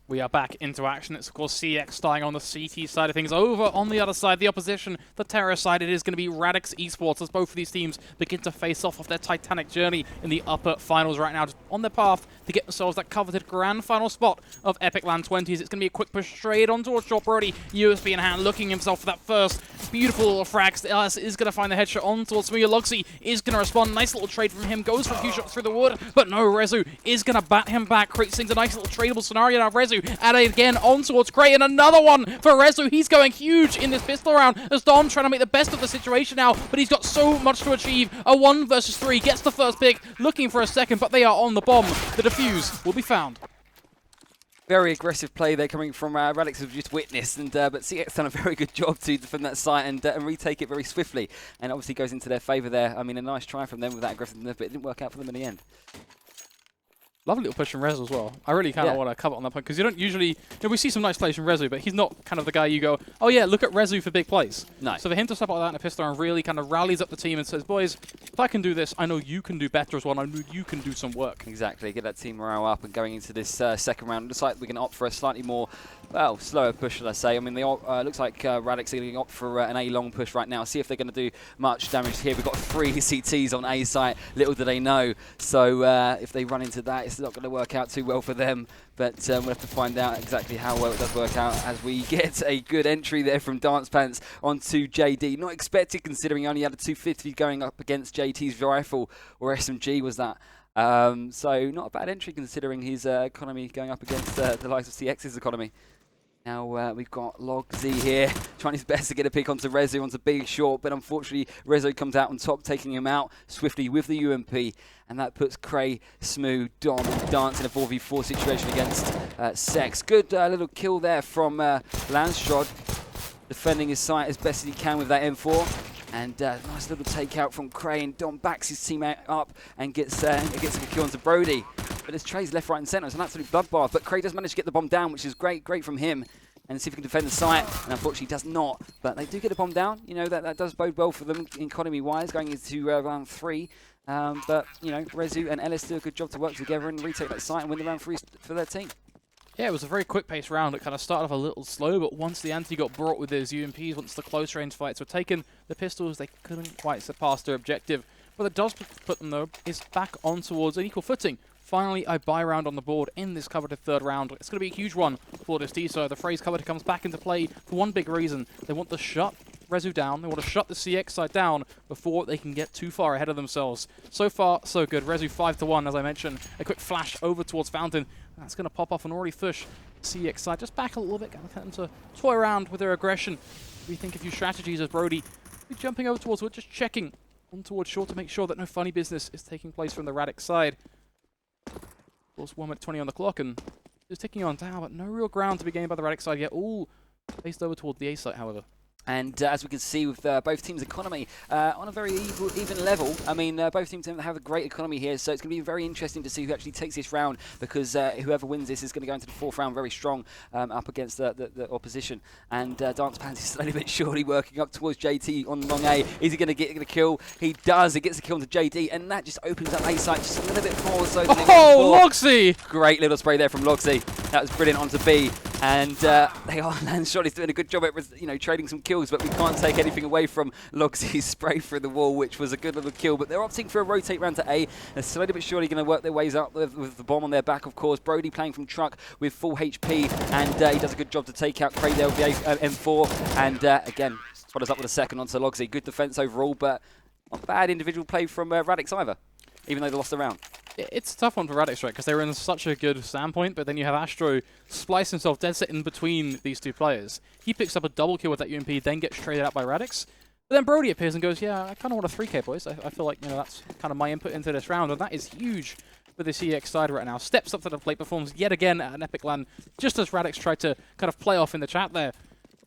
We are back into action. It's, of course, CeX starting on the CT side of things. Over on the other side, the opposition, the Terror side, it is going to be Radix Esports as both of these teams begin to face off their titanic journey in the upper finals right now, just on their path to get themselves that coveted grand final spot of Epic Land 20s. It's going to be a quick push straight on towards Short Brody. USB in hand, looking himself for that first beautiful little frag. Ellis is going to find the headshot on towards Smooya. Logsy is going to respond. Nice little trade from him. Goes for a few shots through the wood, but no, Rezu is going to bat him back. Creates things a nice little tradable scenario now. Rezu at it again on towards Cray, and another one for Rezu. He's going huge in this pistol round as Dom trying to make the best of the situation now, but he's got so much to achieve. A 1 versus 3, gets the first pick, looking for a second, but they are on the bomb. The defuse will be found. Very aggressive play there coming from Radix, we've just witnessed, and but CeX done a very good job to defend that site and retake it very swiftly, and obviously goes into their favour there. I mean, a nice try from them with that aggressiveness, but it didn't work out for them in the end. Lovely little push from Rezu as well. I really kind of want to cover on that point, because you don't usually... we see some nice plays from Rezu, but he's not kind of the guy you go, oh yeah, look at Rezu for big plays. No. So for him to step like that in a pistol round really kind of rallies up the team and says, boys, if I can do this, I know you can do better as well, and I know you can do some work. Exactly, get that team morale up, and going into this second round, it looks like we're going to opt for a slightly more, well, slower push, should I say. I mean, they all, looks like Radix are going to opt for an A long push right now. See if they're going to do much damage here. We've got 3 CTs on A site, little do they know. So if they run into that, it's not going to work out too well for them. But we'll have to find out exactly how well it does work out as we get a good entry there from Dance Pants onto JD. Not expected, considering he only had a 250 going up against JT's rifle, or SMG was that. So not a bad entry considering his economy going up against the likes of CX's economy. Now we've got Logsy here, trying his best to get a pick onto Rezu, onto Big Short, but unfortunately Rezu comes out on top, taking him out swiftly with the UMP, and that puts Cray, Smooth, Dom, and Dance in a 4v4 situation against CeX. Good little kill there from Landstrod, defending his site as best as he can with that M4. And nice little takeout from Cray, and Dom backs his teammate up and gets a kill onto Brody. But there's trays left, right and centre. It's an absolute bloodbath. But Cray does manage to get the bomb down, which is great from him. And see if he can defend the site. And unfortunately does not. But they do get the bomb down. You know, that does bode well for them economy-wise going into round 3. But, you know, Rezu and Ellis do a good job to work together and retake that site and win the round 3 for their team. Yeah, it was a very quick-paced round. It kind of started off a little slow, but once the ante got brought with his UMPs, once the close-range fights were taken, the pistols, they couldn't quite surpass their objective. What it does put them, though, is back on towards an equal footing. Finally, a buy round on the board in this coveted third round. It's going to be a huge one for this TSO. The phrase coveted comes back into play for one big reason. They want to shut Rezu down. They want to shut the CX side down before they can get too far ahead of themselves. So far, so good. Rezu 5-1, as I mentioned. A quick flash over towards Fountain. That's going to pop off an already push CX side. Just back a little bit, going to get them to toy around with their aggression. Rethink a few strategies as Brody be jumping over towards wood, just checking on towards short to make sure that no funny business is taking place from the Radix side. Of course, 1 minute 20 on the clock, and just ticking on down, but no real ground to be gained by the Radix side yet. All faced over toward the A site, however. And as we can see with both teams' economy on a very even level, I mean, both teams have a great economy here, so it's going to be very interesting to see who actually takes this round, because whoever wins this is going to go into the 4th round very strong up against the opposition. And Dance Pants is slowly but surely working up towards JT on long A. Is he going to get the kill? He does. He gets the kill onto JD, and that just opens up A site just a little bit more so than Logsy! Great little spray there from Logsy. That was brilliant onto B. And they are, Landshot is doing a good job at, you know, trading some kills, but we can't take anything away from Logsy's spray through the wall, which was a good little kill. But they're opting for a rotate round to A. They're slowly but surely going to work their ways up with the bomb on their back, of course. Brody playing from truck with full HP, and he does a good job to take out Cray there with the M4. And again, follows up with a second onto Logsy. Good defense overall, but not bad individual play from Radix either, even though they lost the round. It's a tough one for Radix, right? Because they were in such a good standpoint, but then you have Astro splice himself dead set in between these two players. He picks up a double kill with that UMP, then gets traded out by Radix. But then Brody appears and goes, yeah, I kind of want a 3K, boys. I feel like, you know, that's kind of my input into this round, and that is huge for the CX side right now. Steps up to the plate, performs yet again at an Epic Land, just as Radix tried to kind of play off in the chat there,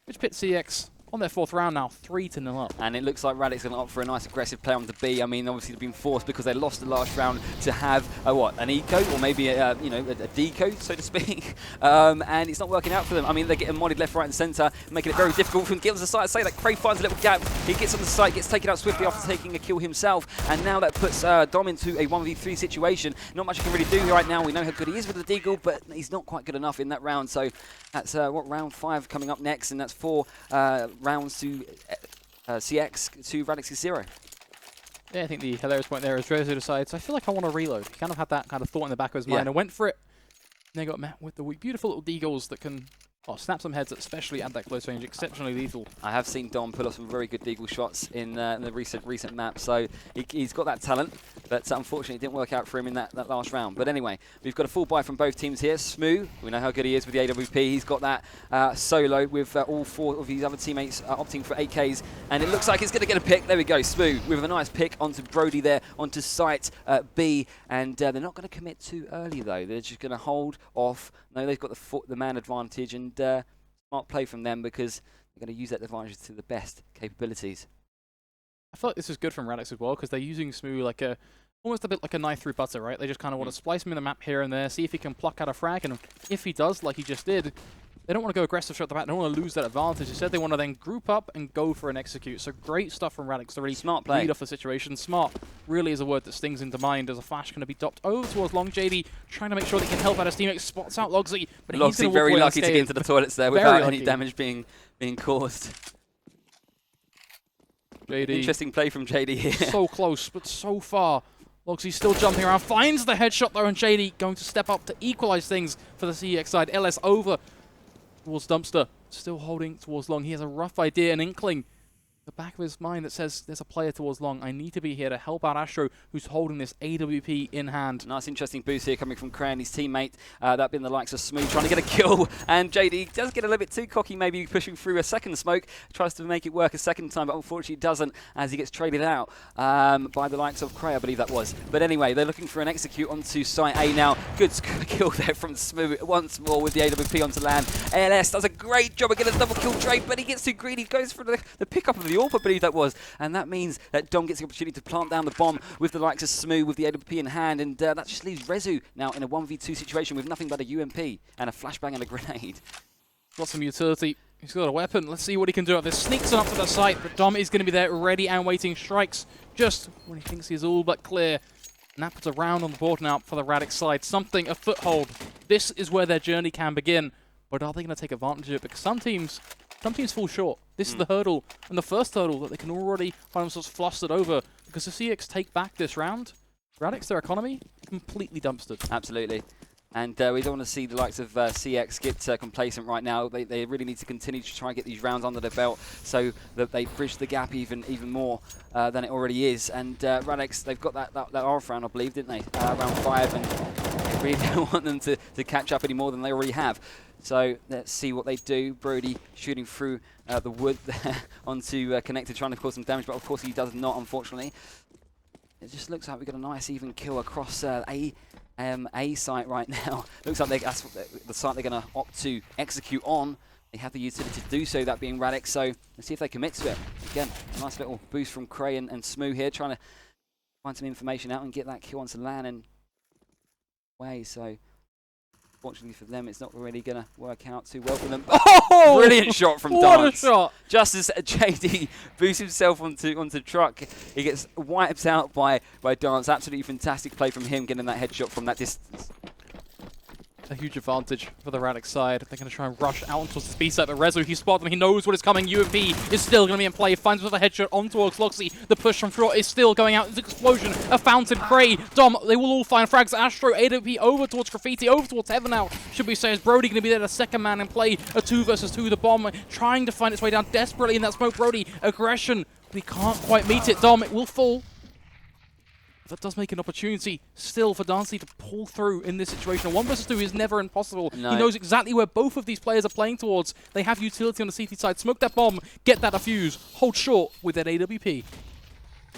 which pits CX on their 4th round now, 3-0 up. And it looks like Radix going to opt for a nice aggressive play on the B. I mean, obviously they've been forced because they lost the last round to have an eco or maybe a deco, so to speak. And it's not working out for them. I mean, they're getting modded left, right, and centre, making it very difficult for them to get on the site. Say that Cray finds a little gap. He gets on the site, gets taken out swiftly after taking a kill himself, and now that puts Dom into a 1v3 situation. Not much he can really do right now. We know how good he is with the deagle, but he's not quite good enough in that round. So that's round 5 coming up next, and that's 4 rounds to CeX to Radix's 0. Yeah, I think the hilarious point there is Rezo decides, I feel like I want to reload. He kind of had that kind of thought in the back of his mind and went for it. And they got met with the beautiful little deagles that can snap some heads, especially at that close range, exceptionally lethal. I have seen Dom pull off some very good deagle shots in the recent map, so he's got that talent, but unfortunately it didn't work out for him in that last round. But anyway, we've got a full buy from both teams here. Smooth, we know how good he is with the AWP. He's got that solo with all 4 of his other teammates opting for AKs, and it looks like it's going to get a pick. There we go, Smooth with a nice pick onto Brody there, onto site B, and they're not going to commit too early though. They're just going to hold off. No, they've got the man advantage, and smart play from them because they're going to use that advantage to the best capabilities. I feel like this is good from Radix as well because they're using Smooth like almost a bit like a knife through butter, right? They just kind of want to splice him in the map here and there, see if he can pluck out a frag, and if he does, like he just did, they don't want to go aggressive shot the back. They don't want to lose that advantage. Instead, they want to then group up and go for an execute. So great stuff from Radix to really smart play. Lead off the situation. Smart really is a word that stings into mind as a flash going to be dopped over towards Long. JD trying to make sure they can help out his teammate. Spots out Logsy, but he's Logsy very lucky to get into the toilets there without any damage being caused. JD. Interesting play from JD here. So close, but so far. Logsy still jumping around. Finds the headshot though, and JD going to step up to equalize things for the CeX side. LS over towards Dumpster, still holding towards Long. He has a rough idea, an inkling, the back of his mind that says there's a player towards Long. I need to be here to help out Astro, who's holding this AWP in hand. Nice, interesting boost here coming from Cray and his teammate. That being the likes of Smooth trying to get a kill, and JD does get a little bit too cocky, maybe pushing through a second smoke. Tries to make it work a second time, but unfortunately doesn't, as he gets traded out by the likes of Cray, I believe that was. But anyway, they're looking for an execute onto site A now. Good kill there from Smooth once more with the AWP onto land. ALS does a great job of getting a double kill trade, but he gets too greedy, goes for the pickup of the AWP, I believe that was, and that means that Dom gets the opportunity to plant down the bomb with the likes of Smooth with the AWP in hand, and that just leaves Rezu now in a 1v2 situation with nothing but a UMP and a flashbang and a grenade. Got some utility. He's got a weapon. Let's see what he can do out there. Sneaks on up to the site, but Dom is going to be there ready and waiting. Strikes just when he thinks he's all but clear. And that puts a round on the board now for the Radix side. Something, a foothold. This is where their journey can begin. But are they going to take advantage of it? Because some teams fall short. This is the hurdle, and the first hurdle that they can already find themselves flustered over. Because the CeX take back this round, Radix, their economy, completely dumpstered. Absolutely. And we don't want to see the likes of CeX get complacent right now. They really need to continue to try and get these rounds under their belt so that they bridge the gap even more than it already is. And Radix, they've got that RF round, I believe, didn't they? Round 5, and they really don't want them to catch up any more than they already have. So let's see what they do. Brody shooting through the wood there onto Connected, trying to cause some damage, but of course he does not, unfortunately. It just looks like we've got a nice even kill across A site right now. Looks like that's the site they're going to opt to execute on. They have the utility to do so, that being Radix, so let's see if they commit to it. Again, nice little boost from Cray and Smooth here, trying to find some information out and get that kill onto LAN and away, so fortunately for them, it's not really going to work out too well for them. Oh! Brilliant shot from Dance. What a shot! Just as JD boosts himself onto Truck, he gets wiped out by Dance. Absolutely fantastic play from him, getting that headshot from that distance. A huge advantage for the Radix side. They're going to try and rush out towards the speed side, but Rezo, he spotted them. He knows what is coming. UMP is still going to be in play. Finds with a headshot on towards Loxy. The push from Fraught is still going out. It's an explosion. A fountain. Cray, Dom, they will all find frags. Astro, AWP over towards Graffiti, over towards Heaven now. Should we say, is Brody going to be there, the second man in play? A 2 versus 2. The bomb trying to find its way down desperately in that smoke. Brody, aggression, but he can't quite meet it. Dom, it will fall. That does make an opportunity still for Dancy to pull through in this situation. A 1 versus 2 is never impossible. No. He knows exactly where both of these players are playing towards. They have utility on the CT side. Smoke that bomb, get that defuse, hold short with that AWP.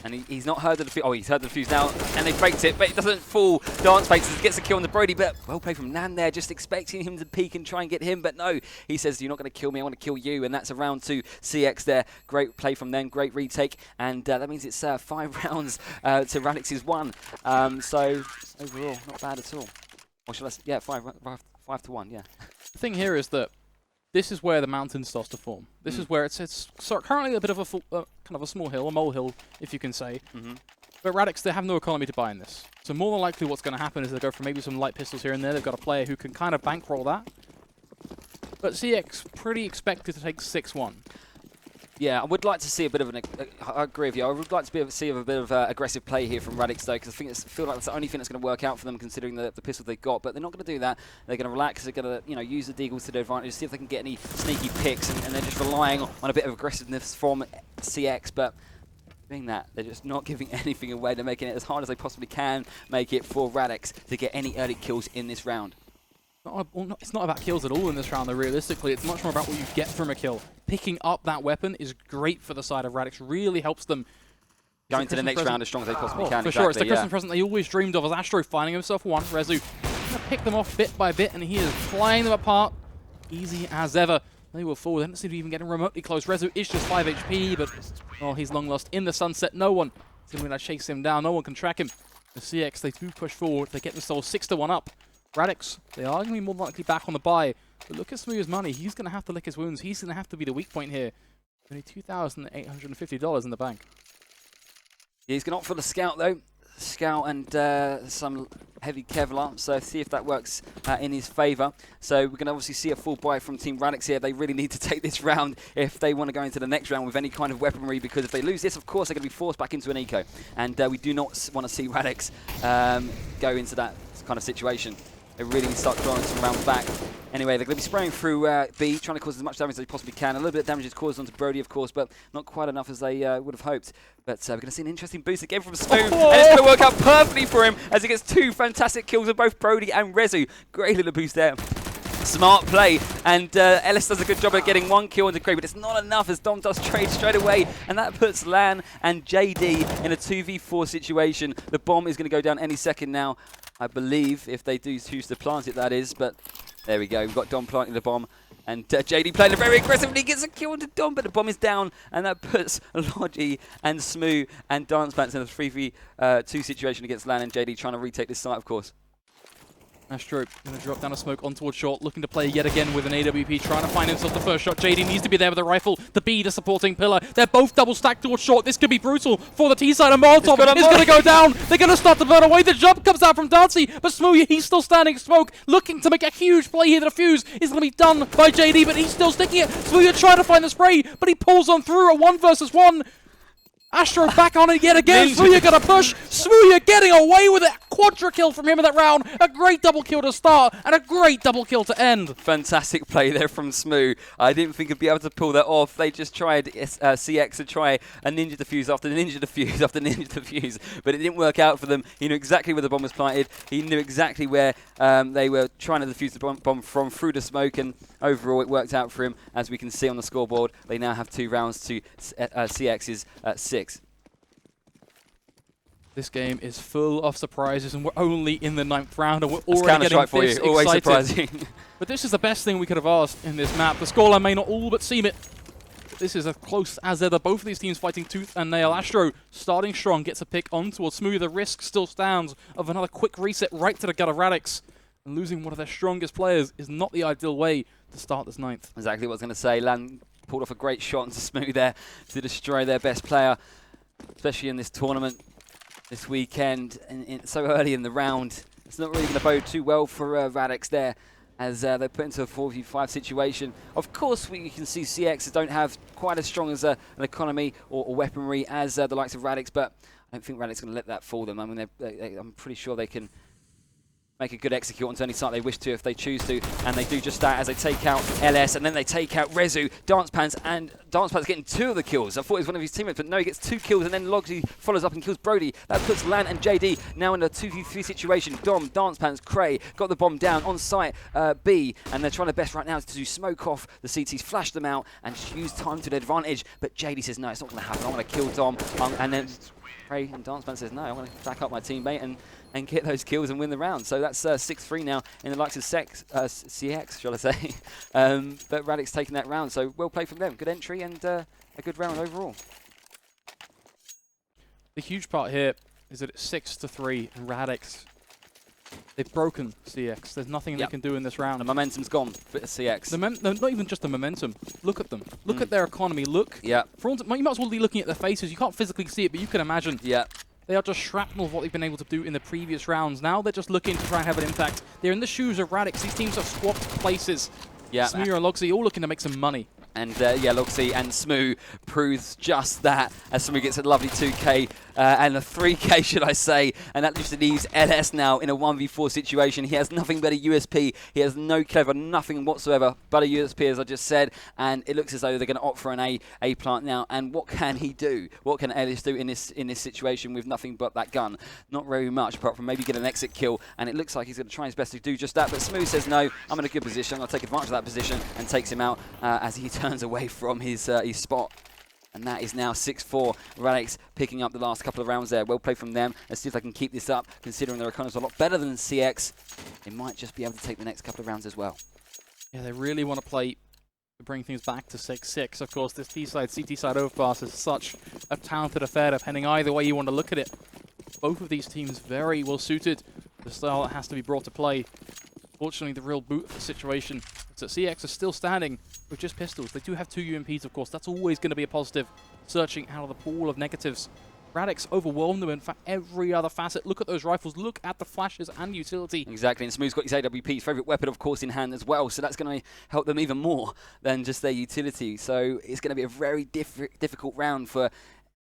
And he's not heard the defuse. Oh, he's heard the defuse now, and they faked it, but it doesn't fall. Dance fakes, gets a kill on the Brody, but well played from Nan there, just expecting him to peek and try and get him, but no. He says, you're not going to kill me, I want to kill you, and that's a round to CeX there. Great play from them, great retake, and that means it's 5 rounds to Radix's 1. So overall, not bad at all. Or shall I say, yeah, 5 to 1, yeah. The thing here is that this is where the mountain starts to form. This is where it's currently a bit of a kind of a small hill, a molehill, if you can say. But Radix, they have no economy to buy in this. So more than likely what's going to happen is they'll go for maybe some light pistols here and there. They've got a player who can kind of bankroll that. But CeX pretty expected to take 6-1. Yeah, I would like to see a bit of an. I agree with you. I would like to see a bit of aggressive play here from Radix, though, because I feel like that's the only thing that's going to work out for them, considering the pistol they've got. But they're not going to do that. They're going to relax. They're going to, use the deagles to their advantage, see if they can get any sneaky picks, and they're just relying on a bit of aggressiveness from CeX. But doing that, they're just not giving anything away. They're making it as hard as they possibly can make it for Radix to get any early kills in this round. It's not about kills at all in this round, though, realistically. It's much more about what you get from a kill. Picking up that weapon is great for the side of Radix, really helps them going to the next round as strong as they possibly can. For sure, it's the Christmas present they always dreamed of, as Astro finding himself one. Rezu going to pick them off bit by bit, and he is playing them apart easy as ever. They will forward. They don't seem to be even getting remotely close. Rezu is just 5 HP, but he's long lost in the sunset. No one is going to chase him down. No one can track him. The CeX, they do push forward. They get themselves 6-1 up. Radix, they are going to be more likely back on the buy. But look at Smooth's money. He's going to have to lick his wounds. He's going to have to be the weak point here. Only $2,850 in the bank. Yeah, he's going to opt for the Scout, though. Scout and some heavy Kevlar. So see if that works in his favour. So we're going to obviously see a full buy from Team Radix here. They really need to take this round if they want to go into the next round with any kind of weaponry, because if they lose this, of course, they're going to be forced back into an eco. And we do not want to see Radix go into that kind of situation. They really start drawing some rounds back. Anyway, they're going to be spraying through B, trying to cause as much damage as they possibly can. A little bit of damage is caused onto Brody, of course, but not quite enough as they would have hoped. But we're going to see an interesting boost again from Smooth, and it's going to work out perfectly for him as he gets 2 fantastic kills of both Brody and Rezu. Great little boost there. Smart play, and Ellis does a good job of getting 1 kill into Craig, but it's not enough as Dom does trade straight away, and that puts Lan and JD in a 2v4 situation. The bomb is going to go down any second now, I believe, if they do choose to plant it, that is, but there we go. We've got Dom planting the bomb, and JD playing it very aggressively, gets a kill into Dom, but the bomb is down, and that puts Logi and Smooth and Dance Pants in a 3v2 situation against Lan and JD, trying to retake this site, of course. Astro going to drop down a smoke on towards short, looking to play yet again with an AWP, trying to find himself the first shot. JD needs to be there with a rifle, the B, the supporting pillar. They're both double stacked towards short. This could be brutal for the T side, and Molotov is going to go down. They're going to start to burn away. The jump comes out from Dancy, but Smooth, he's still standing. Smoke looking to make a huge play here. The defuse is going to be done by JD, but he's still sticking it. Smooth trying to find the spray, but he pulls on through a 1 versus 1. Astro back on it yet again. Smooth gonna push. Smooth getting away with it. Quadra kill from him in that round. A great double kill to start and a great double kill to end. Fantastic play there from Smooth. I didn't think he'd be able to pull that off. They just tried CeX to try a ninja defuse after ninja defuse after ninja defuse, but it didn't work out for them. He knew exactly where the bomb was planted. He knew exactly where they were trying to defuse the bomb from through the smoke, and overall it worked out for him. As we can see on the scoreboard, they now have 2 rounds to CX's 6. This game is full of surprises, and we're only in the 9th round, and we're already getting for this you. Always excited. surprising. But this is the best thing we could have asked in this map. The scoreline may not all but seem it. This is as close as ever. Both of these teams fighting tooth and nail. Astro starting strong, gets a pick on towards Smooth. The risk still stands of another quick reset right to the gut of Radix. And losing one of their strongest players is not the ideal way to start this 9th. Exactly what I was going to say. Lan pulled off a great shot into Smooth there to destroy their best player, especially in this tournament. This weekend, so early in the round, it's not really going to bode too well for Radix there, as they're put into a 4v5 situation. Of course, we can see CeX don't have quite as strong as an economy or weaponry as the likes of Radix, but I don't think Radix is going to let that fool them. I mean, I'm pretty sure they can make a good execute onto any site they wish to if they choose to, and they do just that as they take out LS, and then they take out Rezu. Dance Pants getting 2 of the kills. I thought it was one of his teammates, but no, he gets 2 kills, and then Logsy follows up and kills Brody. That puts Lan and JD now in a 2v3 situation. Dom, Dance Pants, Cray got the bomb down on site B, and they're trying their best right now to smoke off the CTs, flash them out, and use time to their advantage. But JD says, no, it's not going to happen. I want to kill Dom, and then Cray and Danceman says, no, I'm going to back up my teammate and get those kills and win the round. So that's 6-3 now in the likes of CeX, shall I say. But Radix taking that round, so well played from them. Good entry and a good round overall. The huge part here is that it's 6-3 and Radix, they've broken CeX. There's nothing they can do in this round. The momentum's gone for CeX. Not even just the momentum. Look at them. Look at their economy. Look. Yeah. You might as well be looking at their faces. You can't physically see it, but you can imagine. Yeah. They are just shrapnel of what they've been able to do in the previous rounds. Now they're just looking to try and have an impact. They're in the shoes of Radix. These teams have swapped places. Yeah. Smooth and Logsy all looking to make some money. And yeah, Logsy and Smoo proves just that, as Smoo gets a lovely 2k and a 3k, should I say, and that just leaves LS now in a 1v4 situation. He has nothing but a USP. He has no clever, nothing whatsoever but a USP, as I just said, and it looks as though they're going to opt for an A plant now. And what can he do? What can LS do in this situation with nothing but that gun? Not very much, apart from maybe get an exit kill, and it looks like he's going to try his best to do just that. But Smoo says, no, I'm in a good position. I'll take advantage of that position, and takes him out as he turns away from his spot. And that is now 6-4. Radix picking up the last couple of rounds there. Well played from them. Let's see if they can keep this up, considering their economies are a lot better than CeX. They might just be able to take the next couple of rounds as well. Yeah, they really want to play to bring things back to 6-6. Of course, this T-side, CT side overpass is such a talented affair, depending either way you want to look at it. Both of these teams very well suited to the style that has to be brought to play. Fortunately, the real boot of the situation is that CeX is still standing with just pistols. They do have 2 UMPs, of course. That's always going to be a positive, searching out of the pool of negatives. Radix overwhelmed them in every other facet. Look at those rifles. Look at the flashes and utility. Exactly, and Smooth's got his AWP, his favourite weapon, of course, in hand as well. So that's going to help them even more than just their utility. So it's going to be a very difficult round for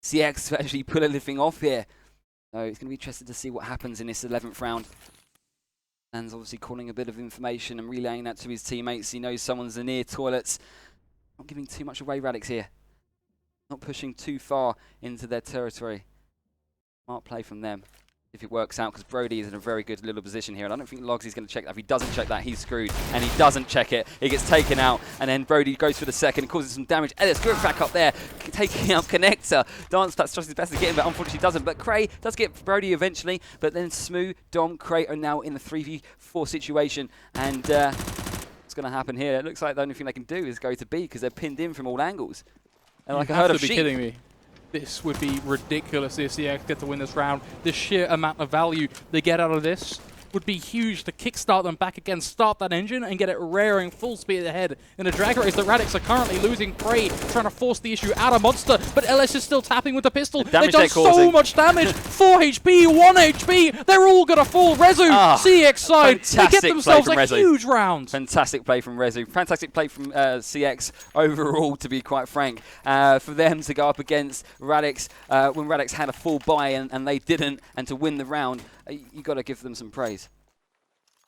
CeX to actually pull anything off here. So it's going to be interesting to see what happens in this 11th round. And obviously calling a bit of information and relaying that to his teammates. He knows someone's near toilets. Not giving too much away, Radix here. Not pushing too far into their territory. Smart play from them, if it works out, because Brody is in a very good little position here. And I don't think Logsy's going to check that. If he doesn't check that, he's screwed. And he doesn't check it. It gets taken out. And then Brody goes for the second, causes some damage. Ellis going back up there, taking out Connector. Dancepad tries his best to get him, but unfortunately doesn't. But Cray does get Brody eventually. But then Smoo, Dom, Cray are now in the 3v4 situation. And what's going to happen here? It looks like the only thing they can do is go to B, because they're pinned in from all angles. And like a herd of sheep. You have to be kidding me. This would be ridiculous if CeX get to win this round. The sheer amount of value they get out of this would be huge to kickstart them back again, start that engine, and get it raring full speed ahead. In a drag race, the Radix are currently losing Prey, trying to force the issue out of Monster, but LS is still tapping with the pistol. They've done so much damage. 4 HP, 1 HP. They're all going to fall. Rezu, CeX side, they get themselves a huge round. Fantastic play from Rezu. Fantastic play from CeX overall, to be quite frank. For them to go up against Radix when Radix had a full buy and they didn't, and to win the round, you got to give them some praise.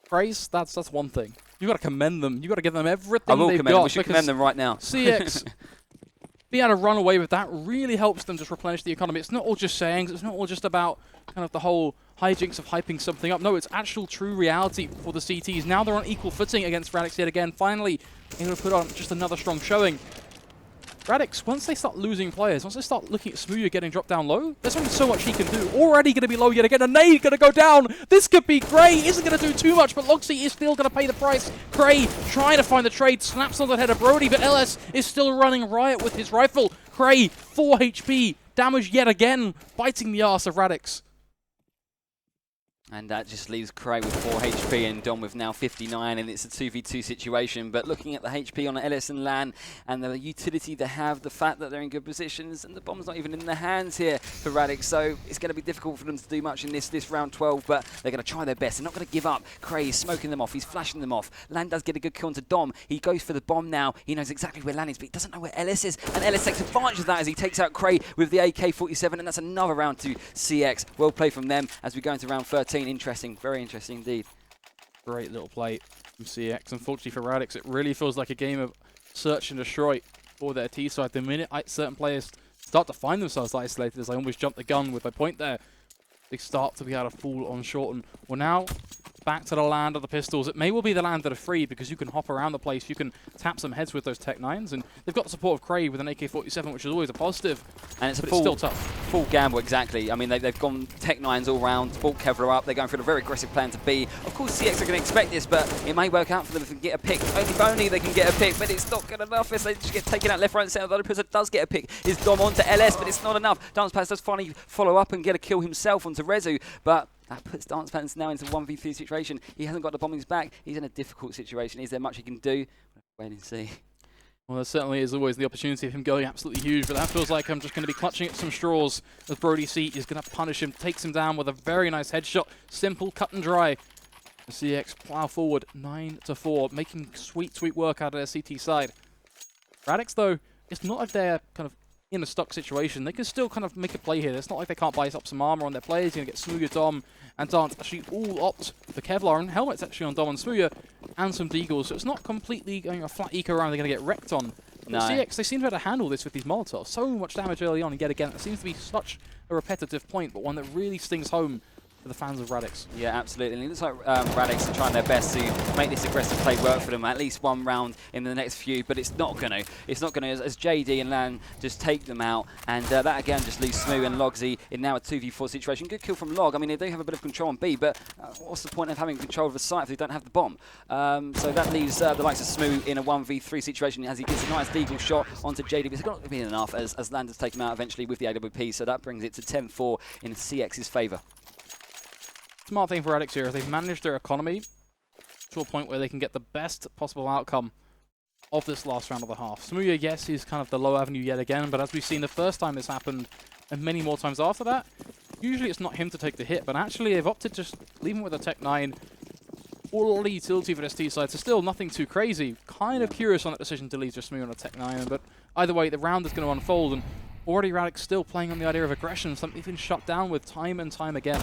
Praise? That's one thing. You got to commend them. You got to give them everything they've got. Them. We should commend them right now. CeX, being able to run away with that really helps them just replenish the economy. It's not all just sayings. It's not all just about kind of the whole hijinks of hyping something up. No, it's actual true reality for the CTs. Now they're on equal footing against Radix yet again. Finally, able to put on just another strong showing. Radix, once they start losing players, once they start looking at Smooya getting dropped down low, there's only so much he can do. Already going to be low yet again. A nade going to go down. This could be Gray. Isn't going to do too much, but Logsy is still going to pay the price. Gray trying to find the trade, snaps on the head of Brody, but LS is still running riot with his rifle. Gray, 4 HP, damage yet again, biting the arse of Radix. And that just leaves Cray with 4 HP and Dom with now 59, and it's a 2v2 situation. But looking at the HP on LS and LAN and the utility they have, the fact that they're in good positions, and the bomb's not even in their hands here for Radix, so it's going to be difficult for them to do much in this round 12, but they're going to try their best. They're not going to give up. Cray is smoking them off. He's flashing them off. LAN does get a good kill onto Dom. He goes for the bomb now. He knows exactly where LAN is, but he doesn't know where LS is, and LS takes advantage of that as he takes out Cray with the AK-47, and that's another round to CeX. Well played from them as we go into round 13. Interesting, very interesting indeed. Great little play from CeX. Unfortunately for Radix, it really feels like a game of search and destroy for their T side. The minute certain players start to find themselves isolated, as I almost jumped the gun with my point there, they start to be able to fall on short. And we're now back to the land of the pistols. It may well be the land that are free because you can hop around the place, you can tap some heads with those Tech 9s, and they've got the support of Crave with an AK-47, which is always a positive. And it's but a full, it's still tough. Full gamble, exactly. I mean, they've gone Tech 9s all round, brought Kevlar up, they're going for a very aggressive plan to B. Of course, CeX are going to expect this, but it may work out for them if they can get a pick. If only they can get a pick, but it's not good enough as they just get taken out left, right, and centre. The other person does get a pick. Is Dom onto LS, but it's not enough. Dance Pass does finally follow up and get a kill himself onto Rezu, but that puts Dance Pants now into a 1v3 situation. He hasn't got the bombings back. He's in a difficult situation. Is there much he can do? Wait and see. Well, there certainly is always the opportunity of him going absolutely huge, but that feels like I'm just going to be clutching at some straws as Brody C is going to punish him, takes him down with a very nice headshot. Simple, cut and dry. The CeX plow forward 9-4, making sweet, sweet work out of their CT side. Radix, though, it's not like they're kind of in a stuck situation. They can still kind of make a play here. It's not like they can't buy up some armor on their players. You're going to get Smooya, Dom, and Dance actually all opt for Kevlar, and helmets actually on Dom and Smooya, and some Deagles. So it's not completely going a flat eco round they're going to get wrecked on. But No. CeX, they seem to be able to handle this with these Molotovs. So much damage early on, and yet again, it seems to be such a repetitive point, but one that really stings home for the fans of Radix. Yeah, absolutely. And it looks like Radix are trying their best to make this aggressive play work for them, at least one round in the next few, but it's not going to. It's not going to, as JD and Lan just take them out, and that again just leaves Smoo and Logsy in now a 2v4 situation. Good kill from Log. I mean, they do have a bit of control on B, but what's the point of having control of the site if they don't have the bomb? So that leaves the likes of Smoo in a 1v3 situation as he gets a nice deagle shot onto JD, but it's not going to be enough as Lan does take him out eventually with the AWP, so that brings it to 10-4 in CX's favour. Smart thing for Radix here is they've managed their economy to a point where they can get the best possible outcome of this last round of the half. Smooya, yes, he's kind of the low avenue yet again, but as we've seen the first time this happened, and many more times after that, usually it's not him to take the hit, but actually they've opted to just leave him with a Tech 9. All the utility for this T side, so still nothing too crazy. Kind of curious on that decision to leave just Smooya on a Tech 9, but either way, the round is going to unfold, and already Radix still playing on the idea of aggression, something he's been shut down with time and time again.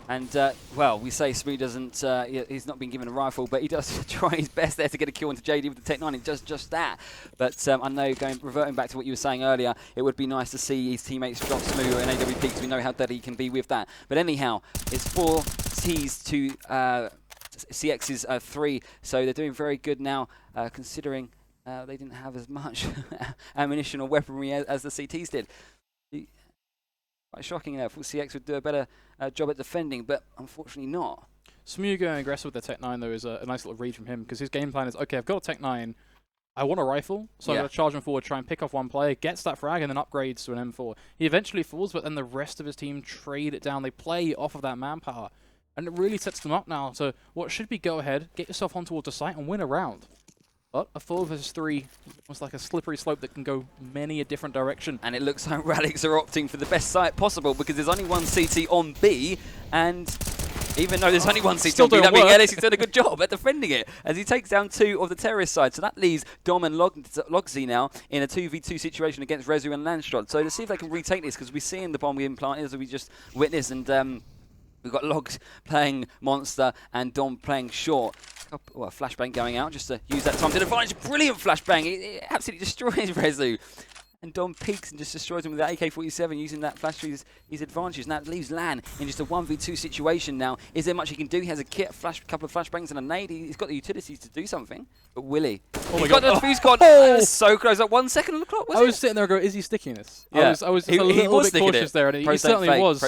And, well, we say Smoo doesn't, he's not been given a rifle, but he does try his best there to get a kill into JD with the Tech 9. He does just that. But I know, reverting back to what you were saying earlier, it would be nice to see his teammates drop Smoo and AWP because we know how deadly he can be with that. But anyhow, it's 4 Ts to CX's 3, so they're doing very good now, considering they didn't have as much ammunition or weaponry as the CTs did. Quite shocking there. I thought CX would do a better job at defending, but unfortunately not. Smooya going aggressive with the Tech 9, though, is a nice little read from him, because his game plan is, okay, I've got a Tech 9, I want a rifle, so I'm going to charge him forward, try and pick off one player, gets that frag, and then upgrades to an M4. He eventually falls, but then the rest of his team trade it down. They play off of that manpower, and it really sets them up now to what should be go ahead, get yourself on towards the site, and win a round. But a 4 versus 3 was like a slippery slope that can go many a different direction. And it looks like Radix are opting for the best site possible because there's only one CT on B, and even though there's only one CT on B, that means Ellis has done a good job at defending it as he takes down 2 of the terrorist side. So that leaves Dom and Logsy now in a 2v2 situation against Rezu and Landstrod. So to see if they can retake this, because we're seeing the bomb we implanted as we just witnessed, and we've got Logs playing Monster and Dom playing Short. Well, a flashbang going out just to use that time to advantage. Brilliant flashbang. It absolutely destroys Rezu. And Dom peeks and just destroys him with that AK-47 using that flash to his advantage. And that leaves Lan in just a 1v2 situation now. Is there much he can do? He has a kit, a couple of flashbangs and a nade. He's got the utilities to do something. But will he? Oh He's got the fuse card. So close. At 1 second on the clock, I was sitting there going, is he sticking this? Yeah. I was just a little bit cautious there, and he certainly was.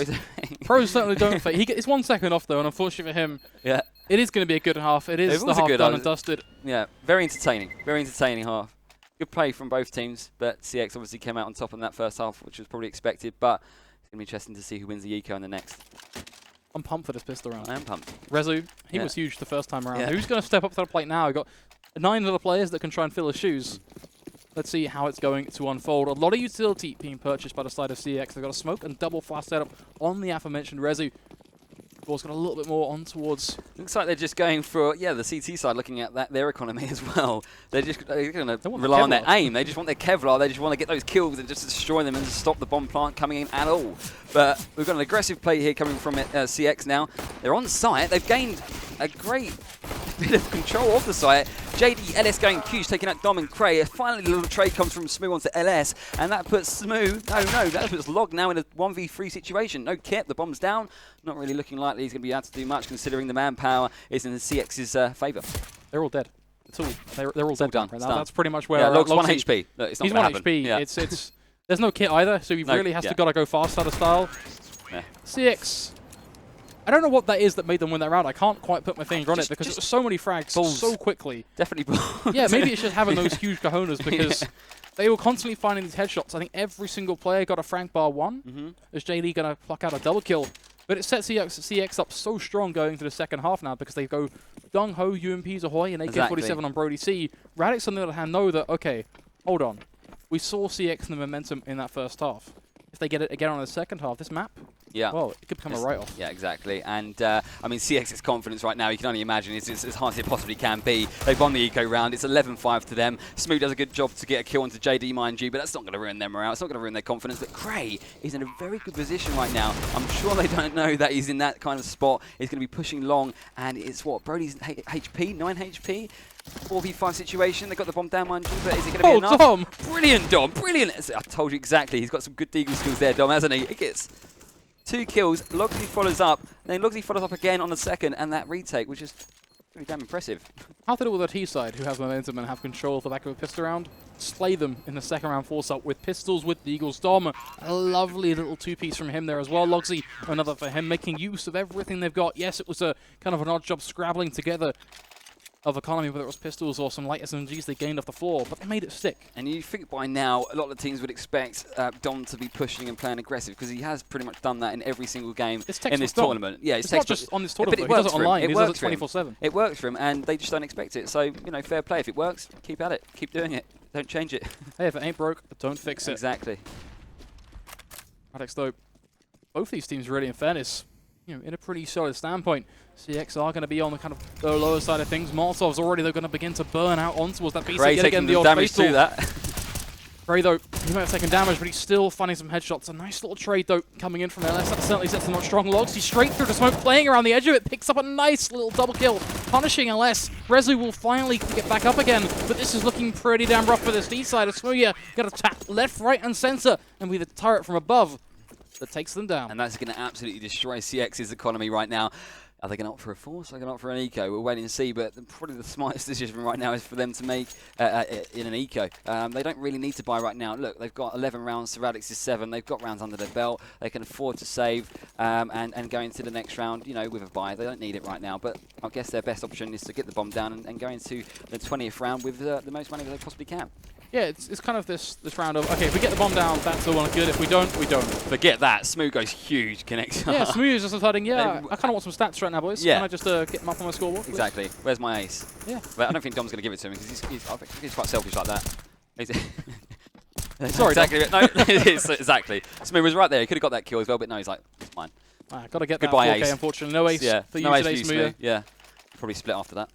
Pros certainly don't fake. He gets 1 second off, though, and unfortunately for him, it is going to be a good half. It is the half done and dusted. Yeah, very entertaining. Very entertaining half. Good play from both teams, but CX obviously came out on top in that first half, which was probably expected, but it's going to be interesting to see who wins the eco in the next. I'm pumped for this pistol round. I am pumped. Rezu, he was huge the first time around. Who's going to step up to the plate now? We've got 9 other players that can try and fill his shoes. Let's see how it's going to unfold. A lot of utility being purchased by the side of CX. They've got a smoke and double flash setup on the aforementioned Rezu. Ball's got a little bit more on towards. Looks like they're just going for the CT side, looking at their economy as well. They're going to rely on their aim. They just want their Kevlar. They just want to get those kills and just destroy them and just stop the bomb plant coming in at all. But we've got an aggressive play here coming from CX now. They're on site. They've gained a great bit of control of the site. JD, LS going huge, taking out Dom and Cray. Finally, a little trade comes from Smoo onto LS, and that puts Smoo, that puts Log now in a 1v3 situation. No kit, the bomb's down. Not really looking likely he's going to be able to do much, considering the manpower is in the CX's favour. They're all dead. It's all, they're all dead done. right now. That's pretty much where Log's 1 Logsy, HP. Look, it's not he's gonna 1 happen. HP. Yeah. There's no kit either, so he really has to gotta go fast out of style. Yeah. CeX. I don't know what that is that made them win that round. I can't quite put my finger on it because it was so many frags balls. so quickly. Definitely balls. Yeah, maybe it's just having those huge cojones because they were constantly finding these headshots. I think every single player got a Frank bar 1. Is JD going to pluck out a double kill? But it sets CX up so strong going into the second half now because they go gung-ho, UMPs ahoy, and AK-47 on Brody C. Radix, on the other hand, know that, okay, hold on. We saw CX and the momentum in that first half. If they get it again on the second half, this map, well, it could become a write-off. Yeah, exactly. And, I mean, CX's confidence right now, you can only imagine, it's as hard as it possibly can be. They've won the eco round. It's 11-5 to them. Smoo does a good job to get a kill onto JD, mind you, but that's not going to ruin their morale. It's not going to ruin their confidence. But Cray is in a very good position right now. I'm sure they don't know that he's in that kind of spot. He's going to be pushing long, and it's what? Brody's HP? 9 HP? 4v5 situation. They got the bomb down, mind you, but is it going to be enough? Dom! Brilliant, Dom! Brilliant! I told you exactly. He's got some good deagle skills there, Dom, hasn't he? He gets 2 kills. Logsy follows up. Then Logsy follows up again on the second, and that retake, which is pretty damn impressive. How to do with the T side, who has momentum and have control of the back of a pistol round? Slay them in the second round force-up with pistols, with the Eagles. Dom, a lovely little 2-piece from him there as well. Logsy, another for him, making use of everything they've got. Yes, it was a kind of an odd job scrabbling together of economy, whether it was pistols or some light SMGs they gained off the floor, but they made it stick. And you think by now, a lot of the teams would expect Dom to be pushing and playing aggressive, because he has pretty much done that in every single game in this tournament. Yeah, it's not just on this tournament, he does it online, he does it 24/7. It works for him, and they just don't expect it. So, you know, fair play. If it works, keep at it. Keep doing it. Don't change it. Hey, if it ain't broke, don't fix it. Exactly. Radix, though, both these teams really, in fairness, you know, in a pretty solid standpoint. CX are going to be on the kind of the lower side of things. Molotov's already, they're going to begin to burn out on towards that basic. Cray taking the damage to that. Cray, though, he might have taken damage, but he's still finding some headshots. A nice little trade, though, coming in from LS. That certainly sets them up strong. Logs, he's straight through the smoke, playing around the edge of it, picks up a nice little double kill, punishing LS. Rezu will finally get back up again, but this is looking pretty damn rough for this D side of Smoo. Got to tap left, right, and center, and with a turret from above that takes them down. And that's going to absolutely destroy CX's economy right now. Are they going to opt for a force? Are they going to opt for an eco? We'll wait and see, but probably the smartest decision right now is for them to make in an eco. They don't really need to buy right now. Look, they've got 11 rounds to Radix's 7. They've got rounds under their belt. They can afford to save and go into the next round, you know, with a buy. They don't need it right now, but I guess their best option is to get the bomb down and go into the 20th round with the most money that they possibly can. Yeah, it's kind of this round of, okay, if we get the bomb down, that's all well and good. If we don't, we don't. Forget that. Smoo goes huge, connects. Yeah, Smoo is just deciding, I kind of want some stats right now, boys. Yeah. Can I just get them up on my scoreboard, please? Exactly. Where's my ace? Yeah. But I don't think Dom's going to give it to him, because I think he's quite selfish like that. Sorry, exactly. No, exactly. Smoo was right there. He could have got that kill as well, but no, he's like, it's mine. Got to get Goodbye, that 4K, ace. unfortunately. No ace for you no today, ace for Smoo. Yeah. Probably split after that.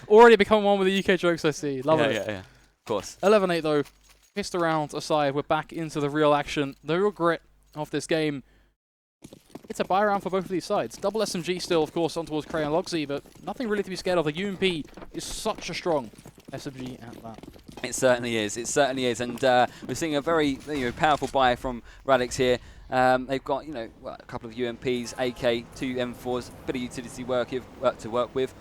Already become one with the UK jokes, I see. Love it. Yeah. Of course. 11-8 though. Pistol rounds aside, we're back into the real action. The real grit of this game. It's a buy round for both of these sides. Double SMG still, of course, on towards Cray and Logsy, but nothing really to be scared of. The UMP is such a strong SMG at that. It certainly is. It certainly is. And we're seeing a very powerful buy from Radix here. They've got a couple of UMPs, AK, 2 M4s, bit of utility work to work with.